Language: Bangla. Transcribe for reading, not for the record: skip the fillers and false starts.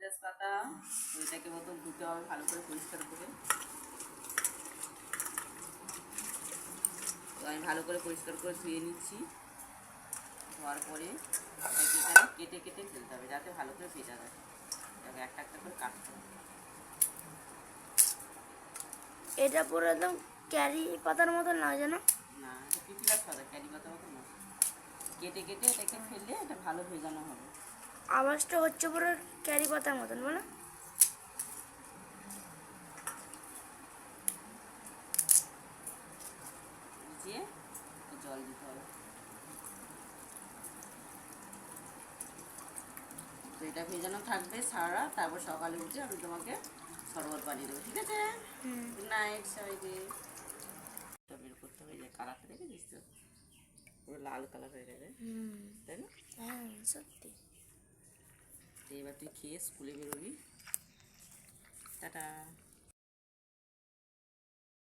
তেজপাতা ওইটাকে মতো ধুতে হবে ভালো করে পরিষ্কার করে। তো আমি ভালো করে পরিষ্কার করে ধুয়ে নিচ্ছি। ধোয়ার পরে এটাকে কেটে কেটে ফেলতে হবে যাতে ভালো করে ভেজা যায়। এটাকে একটা একটা করে কাটতে হবে। এটা পুরো একদম ক্যারি পাতার মতো না যেন? না, এটা পিপিলাস পাতা, ক্যারি পাতার মতো না। কেটে কেটে এটাকে ফেললে এটা ভালো ভেজানো হবে। আওয়াজটা হচ্ছে পুরো ক্যারি পাতার মতন বলো। ভিজিয়ে জল দিতে হবে। তো এটা ভেজানো থাকবে সারা, তারপর সকালে উঠে আমি তোমাকে শরবত বানিয়ে দেবো, ঠিক আছে? গুড নাইট সবাইকে। বের করতে হবে, যে কালারটা দেখেছিস তো পুরো লাল কালার হয়ে গেছে, তাই না? হ্যাঁ সত্যি। তো এবার তুই খেয়ে স্কুলে বেরোবি। টাটা।